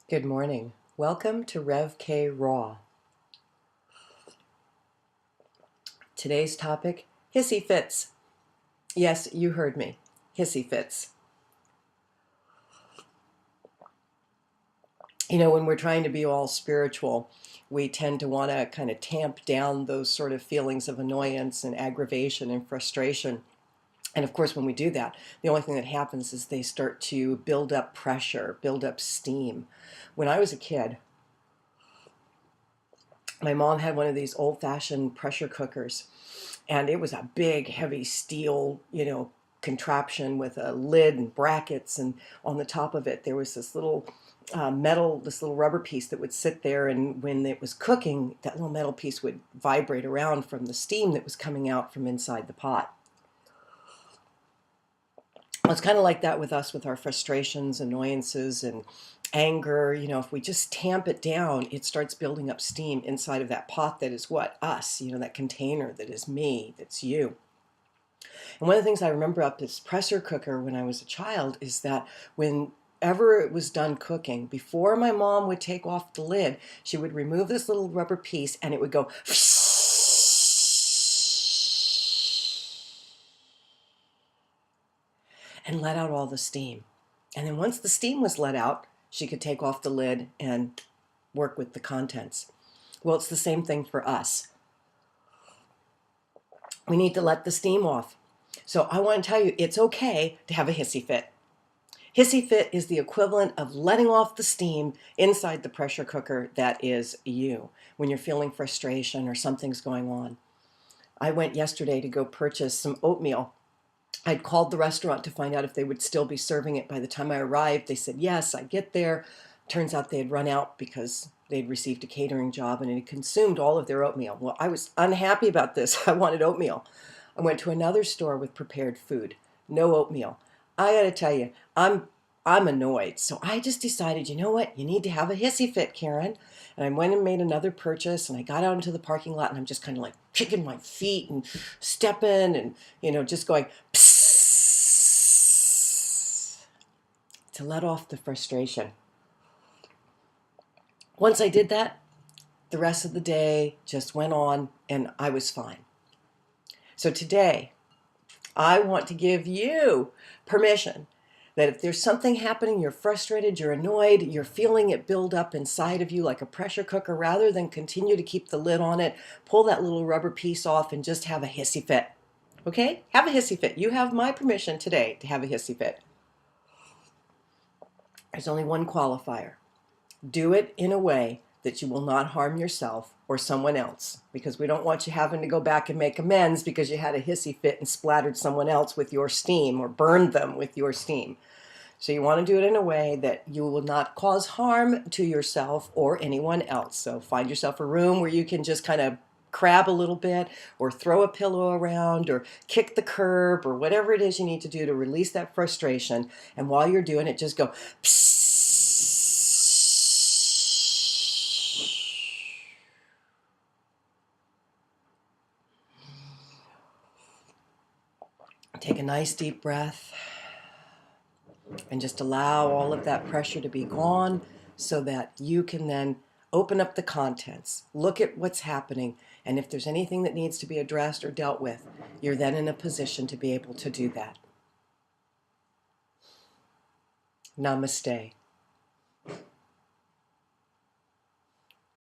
Good morning. Welcome to Rev K Raw. Today's topic, hissy fits. Yes, you heard me. Hissy fits. You know, when we're trying to be all spiritual, we tend to want to kind of tamp down those sort of feelings of annoyance and aggravation and frustration. And of course, when we do that, the only thing that happens is they start to build up pressure, build up steam. When I was a kid, my mom had one of these old-fashioned pressure cookers, and it was a big, heavy steel, contraption with a lid and brackets, and on the top of it there was this little this little rubber piece that would sit there, and when it was cooking, that little metal piece would vibrate around from the steam that was coming out from inside the pot. Well, it's kind of like that with us, with our frustrations, annoyances, and anger. If we just tamp it down, it starts building up steam inside of that pot that is what? Us, that container that is me, that's you. And one of the things I remember about this pressure cooker when I was a child is that whenever it was done cooking, before my mom would take off the lid, she would remove this little rubber piece and it would go and let out all the steam. And then once the steam was let out, she could take off the lid and work with the contents. Well, it's the same thing for us. We need to let the steam off. So I want to tell you, it's okay to have a hissy fit. Hissy fit is the equivalent of letting off the steam inside the pressure cooker that is you, when you're feeling frustration or something's going on. I went yesterday to go purchase some oatmeal. I'd called the restaurant to find out if they would still be serving it. By the time I arrived, they said yes. I get there. Turns out they had run out because they'd received a catering job and it had consumed all of their oatmeal. Well, I was unhappy about this. I wanted oatmeal. I went to another store with prepared food. No oatmeal. I got to tell you, I'm annoyed. So I just decided, you know what? You need to have a hissy fit, Karen. And I went and made another purchase, and I got out into the parking lot, and I'm just kind of like kicking my feet and stepping and, just going psst to let off the frustration. Once I did that, the rest of the day just went on, and I was fine. So today, I want to give you permission that if there's something happening, you're frustrated, you're annoyed, you're feeling it build up inside of you like a pressure cooker, rather than continue to keep the lid on it, pull that little rubber piece off and just have a hissy fit. Okay? Have a hissy fit. You have my permission today to have a hissy fit. There's only one qualifier. Do it in a way that you will not harm yourself or someone else, because we don't want you having to go back and make amends because you had a hissy fit and splattered someone else with your steam or burned them with your steam. So you want to do it in a way that you will not cause harm to yourself or anyone else. So find yourself a room where you can just kind of crab a little bit, or throw a pillow around, or kick the curb, or whatever it is you need to do to release that frustration. And while you're doing it, just go psst. Take a nice deep breath and just allow all of that pressure to be gone so that you can then open up the contents, look at what's happening, and if there's anything that needs to be addressed or dealt with, you're then in a position to be able to do that. Namaste.